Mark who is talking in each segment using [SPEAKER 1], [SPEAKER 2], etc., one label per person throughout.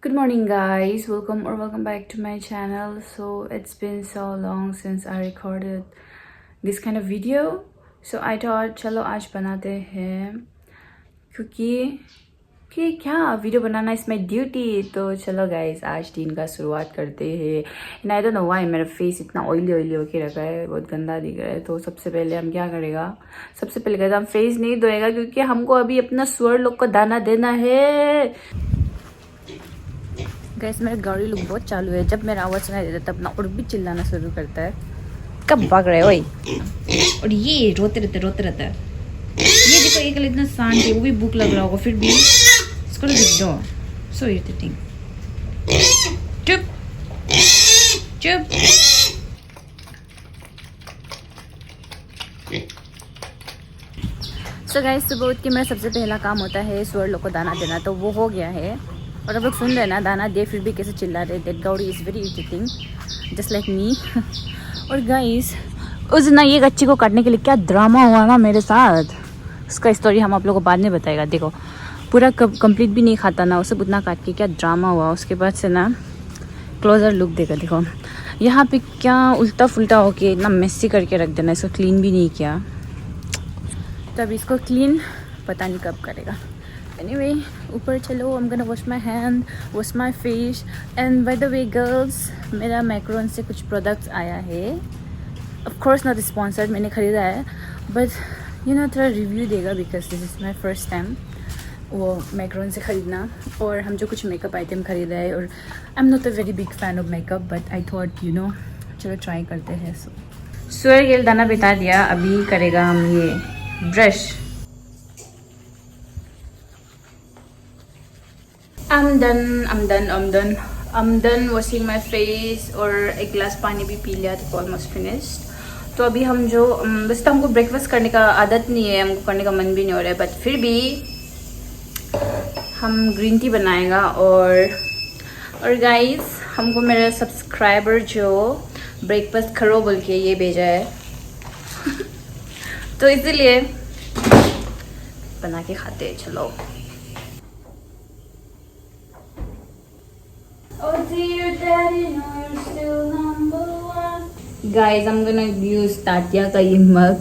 [SPEAKER 1] Good morning guys, welcome back to my channel. So it's been so long since I recorded this kind of video. So I thought चलो आज बनाते हैं क्योंकि क्या video banana is my duty. तो चलो guys आज दिन का शुरुआत करते हैं. And I don't know why मेरा फेस इतना ऑयली होके रखा है, बहुत गंदा दिख रहा है. तो सबसे पहले हम क्या करेगा, सबसे पहले कहते हम फेस नहीं धोएगा क्योंकि हमको अभी अपना सुअर लोग को दाना देना है. गैस मेरा गाड़ी लुक बहुत चालू है. जब मेरा आवाज़ सुनाई देता है तब ना और भी चिल्लाना शुरू करता है. कब भाग रहे हो ओए. और ये रोते रहता है. ये देखो एक इतना शांत है, वो भी भूख लग रहा होगा फिर भी इसको तो दिख दो. So irritating. चुप चुप. सो गाइस सुबह उठ के मेरा सबसे पहला काम होता है सुअर लोग को दाना देना. तो वो हो गया है. और अब लोग सुन रहे ना दाना दे फिर भी कैसे चिल्ला रहे. That Gauri is very irritating just like me. और गाइस उस दिन ना ये गच्ची को काटने के लिए क्या ड्रामा हुआ ना मेरे साथ, उसका स्टोरी हम आप लोगों को बाद में बताएगा. देखो पूरा कंप्लीट भी नहीं खाता ना, उसे उतना काट के क्या ड्रामा हुआ. उसके बाद से ना क्लोजर लुक देगा. देखो यहाँ पे क्या उल्टा फुल्टा होके इतना मेसी करके रख देना. इसको क्लीन भी नहीं किया. तब इसको क्लीन पता नहीं कब करेगा. Anyway, ऊपर चलो. I'm gonna wash my hand, wash my face. And by the way girls, मेरा मैक्रोन से कुछ प्रोडक्ट्स आया है. Of course not sponsored, मैंने ख़रीदा है. But you know थोड़ा रिव्यू देगा because this is my first time वो मैक्रोन से ख़रीदना. और हम जो कुछ मेकअप आइटम ख़रीदा है. और I'm not a very big fan of makeup but I thought you know चलो ट्राई करते हैं. सुअर के दाना बिता दिया. अभी करेगा हम ये brush. I'm done washing my face. और एक गिलास पानी भी पी लिया तो ऑलमोस्ट फिनिश्ड. तो अभी हम जो वैसे तो हमको ब्रेकफास्ट करने का आदत नहीं है, हमको करने का मन भी नहीं हो रहा है. बट फिर भी हम ग्रीन टी बनाएगा. और गाइस हमको मेरा सब्सक्राइबर जो ब्रेकफास्ट करो बोल के ये भेजा है. तो इसीलिए बना के खाते हैं. चलो. Oh dear daddy, no you're still number one. Guys, I'm gonna use Tatya का ये मग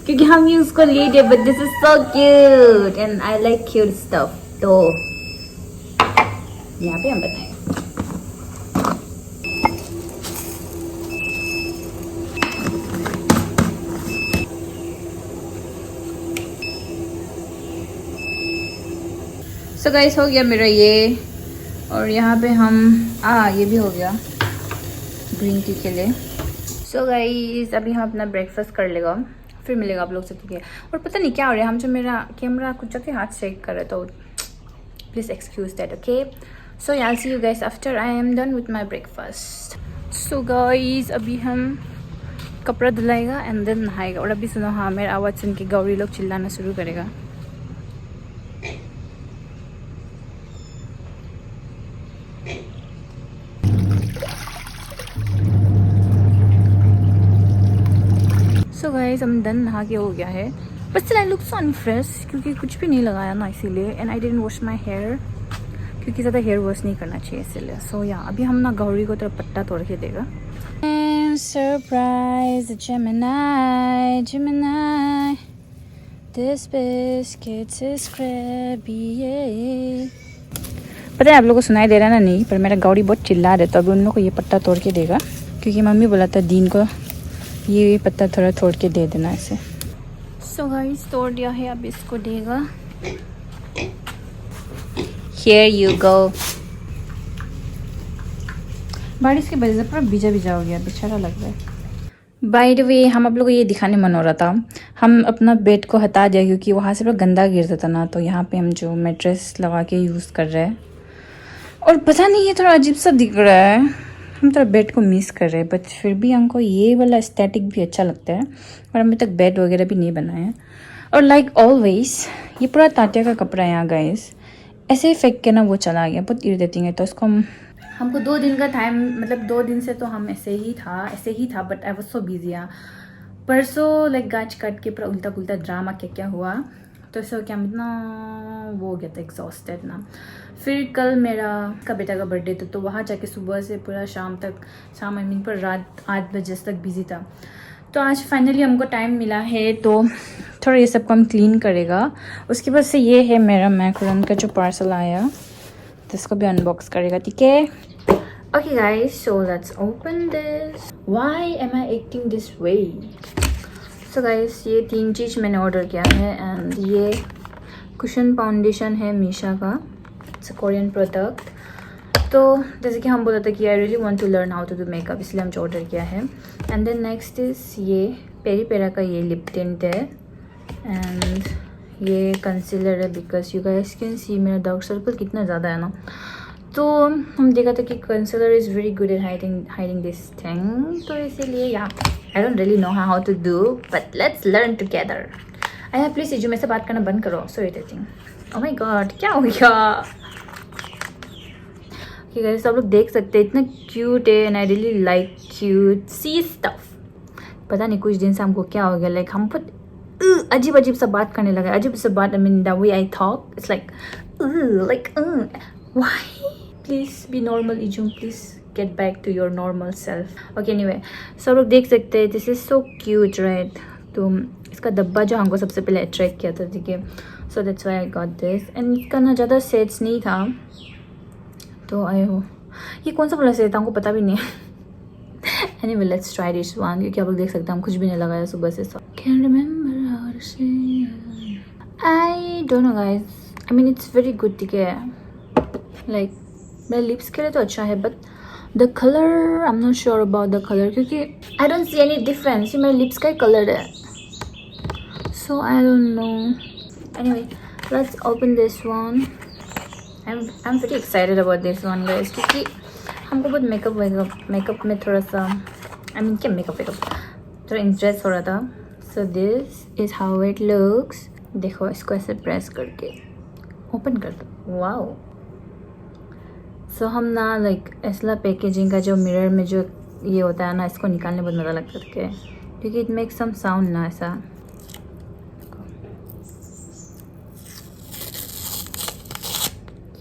[SPEAKER 1] क्योंकि हम ये उसको ले लिया. But this is so cute and I like cute stuff. तो यहाँ पे हम बनाएंगे. So guys हो गया मेरा ये. और यहाँ पे हम ये भी हो गया ग्रीन टी के लिए. सो गाइस अभी हम अपना ब्रेकफास्ट कर लेगा फिर मिलेगा आप लोग से. ठीक है. और पता नहीं क्या हो रहा है, हम जो मेरा कैमरा कुछ जगह हाथ शेक कर रहे तो please excuse that. Okay. So I will see you guys after I am done with my breakfast. So guys अभी हम कपड़ा धुलाएगा एंड देन नहाएगा. और अभी सुनो हाँ मेरा आवाज़ सुन के गौरी लोग चिल्लाना शुरू करेगा. सो गाइस हम डन नहा के हो गया है. But still I look so unfresh क्योंकि कुछ भी नहीं लगाया ना इसीलिए. And I didn't wash my hair क्योंकि ज़्यादा हेयर वॉश नहीं करना चाहिए इसीलिए. सो या अभी हम ना गौरी को तरफ पट्टा तोड़ के देगा. Surprise Gemini Gemini this biscuit is Krabby. पता है आप लोगों को सुनाई दे रहा है ना नहीं, पर मेरा गौरी बहुत चिल्ला रहे. तो अभी उन लोग को ये पट्टा तोड़ के देगा क्योंकि मम्मी बोला था दिन को ये पत्ता थोड़ा तोड़ के दे देना ऐसे. सो गाइस तोड़ दिया है. अब इसको देगा. Here you go. बारिश की वजह से पूरा भिजा हो गया, बेचारा लग रहा है. बाय द वे हम आप लोगों को ये दिखाने मन हो रहा था. हम अपना बेड को हटा दिया क्योंकि वहाँ से पूरा गंदा गिरता था ना. तो यहाँ पे हम जो मैट्रेस लगा के यूज़ कर रहे हैं. और पता नहीं ये थोड़ा अजीब सा दिख रहा है. हम थोड़ा बेड को मिस कर रहे हैं बट फिर भी हमको ये वाला एस्थेटिक भी अच्छा लगता है. और अभी तक बेड वगैरह भी नहीं बनाया है. और लाइक ऑलवेज ये पूरा तात्या का कपड़ा है यहाँ गाइस. ऐसे ही फेंक के ना वो चला गया, बहुत इरिटेटिंग है. तो इसको हमको 2 दिन का टाइम, मतलब 2 दिन से तो हम ऐसे ही था. But I was so busy. परसों लाइक गाछ काट के पूरा उल्टा पुल्टा ड्रामा क्या हुआ. तो इससे क्या इतना वो हो गया था, एग्जॉस्टेड ना। फिर कल मेरा का बेटा का बर्थडे था, तो वहाँ जाके सुबह से पूरा शाम आई मीन पर रात 8 बजे तक बिजी था। तो आज फाइनली हमको टाइम मिला है, तो थोड़ा ये सबको हम क्लीन करेगा। उसके बाद से ये है मेरा मैकरन का जो पार्सल आया, तो इसको भी अनबॉक्स करेगा, ठीक है। Okay guys, so let's open this. Why am I acting this way? So guys, ये 3 चीज़ मैंने ऑर्डर किया है। एंड ये कुशन फाउंडेशन है मीशा का, इट्स अ कोरियन प्रोडक्ट। तो जैसे कि हम बोला था कि I really want to learn how to do makeup, इसलिए हमने ऑर्डर किया है। एंड देन नेक्स्ट इज़ ये पेरी पेरा का ये लिप टिंट है। एंड ये कंसीलर है, because you guys can see मेरा डार्क सर्कल कितना ज़्यादा है ना। तो हम देखा था कि concealer is very good at hiding this thing, तो इसीलिए yeah I don't really know how to do, but let's learn together. आई प्लीज़ जो मेरे से बात करना बंद करो, so irritating. Oh my god, क्या हो गया? ठीक है, सब लोग देख सकते हैं, इतना क्यूट है and I really like cutesy stuff. पता नहीं कुछ दिन से हमको क्या हो गया, लाइक हम बहुत अजीब अजीब सा बात करने लगा। अजीब सा बात, I mean the way I talk, it's like why? Please be normal इजुम, please get back to your normal self. Okay, anyway, सब लोग देख सकते हैं, this is so cute right. तो इसका डब्बा जो हमको सबसे पहले अट्रैक्ट किया था, ठीक है, so that's why I got this. And इसका ना ज़्यादा सेट्स नहीं था, तो आए हो ये कौन सा वाला सेट था हमको पता भी नहीं है। Anyway let's try this one, क्योंकि आप लोग देख सकते हैं हम कुछ भी नहीं लगाया सुबह से। कैन रिमेंबर हाउ टू से, आई don't know guys, I mean it's very good, ठीक है, लाइक मेरे लिप्स के लिए तो अच्छा है, but the colour I am not sure about the colour, क्योंकि I don't see any difference. ये मेरे लिप्स का ही कलर है, so I don't know. Anyway let's open this one. I'm pretty excited about this one guys, क्योंकि हमको बहुत makeup में थोड़ा सा I mean क्या मेकअप थोड़ा इंटरेस्ट हो रहा था। So this is how it looks. देखो, इसको ऐसे प्रेस करके ओपन कर दो, वाओ। सो हम ना लाइक ऐसा पैकेजिंग का जो मिरर में जो ये होता है ना, इसको निकालने बहुत मज़ा लगता है, क्योंकि इट मेक्स सम साउंड ना, ऐसा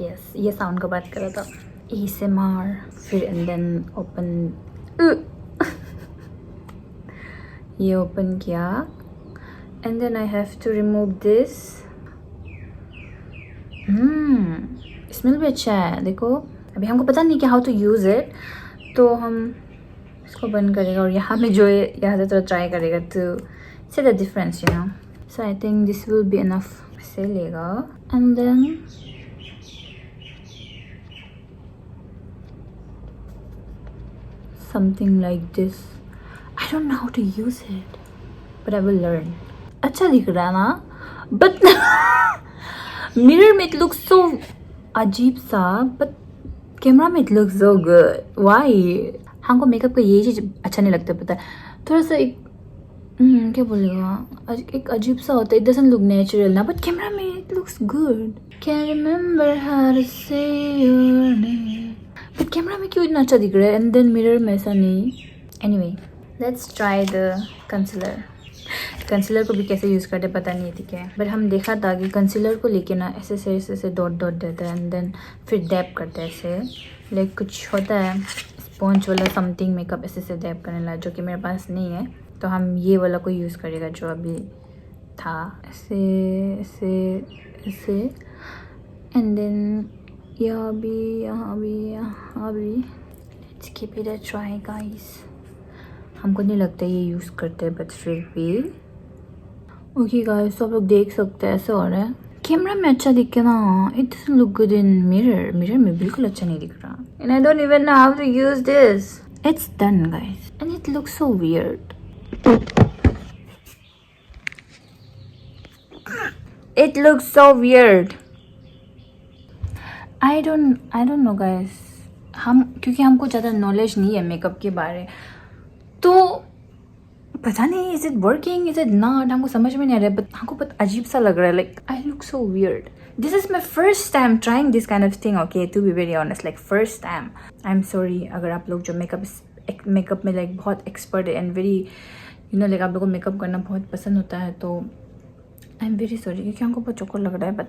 [SPEAKER 1] यस, ये साउंड का बात कर रहा था, ASMR। फिर एंड देन ओपन, ये ओपन किया and then I have to remove this. Smell भी अच्छा है, देखो। अभी हमको पता नहीं कि हाउ टू यूज़ इट, तो हम इसको बंद करेगा और यहाँ में जो है यहाँ से थोड़ा ट्राई करेगा to see the difference, you know. So I think this will be enough से लेगा। And then something like this. I don't know how to use it, but I will learn. अच्छा दिख रहा है ना, but mirror में it looks so अजीब सा, but कैमरा में it looks so good. Why? हमको मेकअप का ये चीज़ अच्छा नहीं लगता, पता है, थोड़ा सा एक क्या बोलेगा, एक अजीब सा होता है, it doesn't look natural ना, but कैमरा में it looks good. Can't remember how to say your name. But camera में क्यों इतना अच्छा दिख रहा है एंड देन मिरर में ऐसा नहीं। Anyway let's try the concealer. Concealer को भी कैसे यूज़ करते पता नहीं, ठीक है, बट हम देखा था कि कंसीलर को लेके ना ऐसे डॉट डॉट देता है एंड देन फिर डैप करता है ऐसे, लाइक कुछ होता है स्पॉन्ज वाला समथिंग मेकअप ऐसे डैप करने लगा, जो कि मेरे पास नहीं है। तो हम ये वाला को यूज़ करेगा जो अभी था, ऐसे ऐसे ऐसे एंड देन यहाँ भी let's keep it a try guys. हमको नहीं लगता ये यूज़ करते हैं, बट फिर भी ओके गाइस, तो आप लोग देख सकते हैं ऐसे हो रहा है। कैमरा में अच्छा दिख के ना, it doesn't look good in mirror में बिल्कुल अच्छा नहीं दिख रहा, and I don't even know how to use this. It's done guys and it looks so weird. It looks so weird. I don't know guys, हम क्योंकि हमको ज़्यादा नॉलेज नहीं है मेकअप के बारे, तो पता नहीं is it working is it not, हमको समझ में नहीं आ रहा है, बट हमको बहुत अजीब सा लग रहा है, like I look so weird. This is my first time trying this kind of thing, okay, to be very honest, like first time. I am sorry अगर आप लोग जो मेकअप में लाइक बहुत एक्सपर्ट है and very you know like आप लोगों को मेकअप करना बहुत पसंद होता है, तो आई एम वेरी सॉरी क्योंकि हमको बहुत चोकर लग रहा है, बट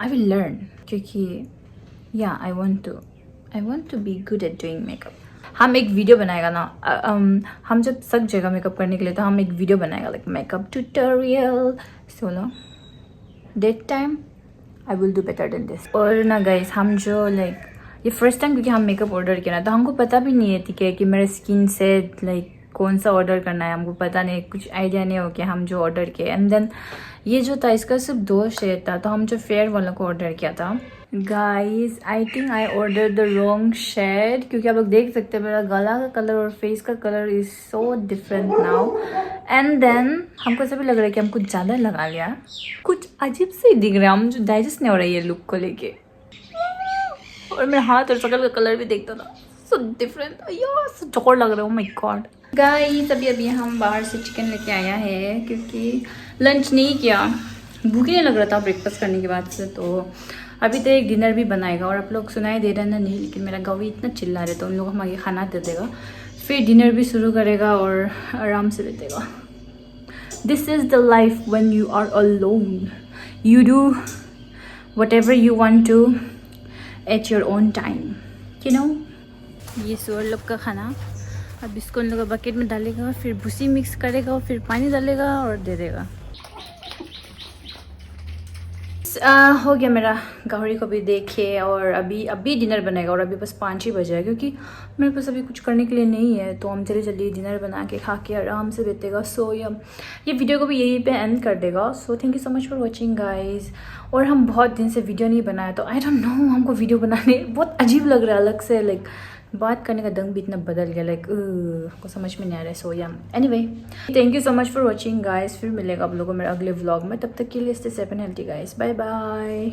[SPEAKER 1] आई विल लर्न क्योंकि yeah I want to be good at doing makeup. हम एक वीडियो बनाएगा ना, हम जब सक जाएगा मेकअप करने के लिए तो हम एक वीडियो बनाएगा like makeup tutorial. So no that time I will do better than this. और ना गाइस, हम जो लाइक ये फर्स्ट टाइम क्योंकि हम मेकअप ऑर्डर किया ना, तो हमको पता भी नहीं है ठीक है कि मेरे स्किन से लाइक कौन सा ऑर्डर करना है. हमको पता नहीं, कुछ आइडिया नहीं हो कि हम जो ऑर्डर किए. एंड देन ये जो था इसका सिर्फ 2 शेड था, तो हम जो फेयर वाला को ऑर्डर किया था. Guys I think I order the wrong shade क्योंकि आप लोग देख सकते हैं मेरा गला का कलर और फेस का colour is so different now. And then हमको ऐसा भी लग रहा है कि हम कुछ ज़्यादा लगा लिया, कुछ अजीब से ही दिख रहा है. हम जो डाइजेस्ट नहीं हो रहा है ये लुक को लेके. और मेरे हाथ और शकल का कलर भी देखता था सो डिफरेंट, सो चौकोर लग रहा है. ओ माय गॉड गाइस, अभी हम बाहर से चिकन लेके आया है क्योंकि लंच नहीं किया, भूख नहीं लग रहा था ब्रेकफास्ट करने के बाद से. तो अभी तो एक डिनर भी बनाएगा. और आप लोग सुनाई दे रहे हैं ना नहीं, लेकिन मेरा गावी इतना चिल्ला रहे तो उन लोग हमें खाना दे देगा, फिर डिनर भी शुरू करेगा और आराम से बैठेगा. This is the life when you are alone. You do whatever you want to at your own time, you know. ये सुअर लोग का खाना अब इसको उन लोग बकेट में डालेगा, फिर भूसी मिक्स करेगा और फिर पानी डालेगा और दे देगा. हो गया मेरा गाहरी को भी देखे. और अभी डिनर बनेगा और अभी बस 5 ही बजे है क्योंकि मेरे पास अभी कुछ करने के लिए नहीं है. तो हम जल्दी डिनर बना के खा के आराम से बैठेगा. सो ये वीडियो को भी यहीं पे एंड कर देगा. So thank you so much for watching guys. और हम बहुत दिन से वीडियो नहीं बनाया तो आई डोंट नो, हमको वीडियो बनाने बहुत अजीब लग रहा है अलग से. लाइक बात करने का ढंग भी इतना बदल गया, लाइक को समझ में नहीं आ रहा है. So anyway thank you so much for watching guys. फिर मिलेगा आप लोगों को मेरे अगले व्लॉग में. तब तक के लिए stay safe and healthy guys. Bye bye.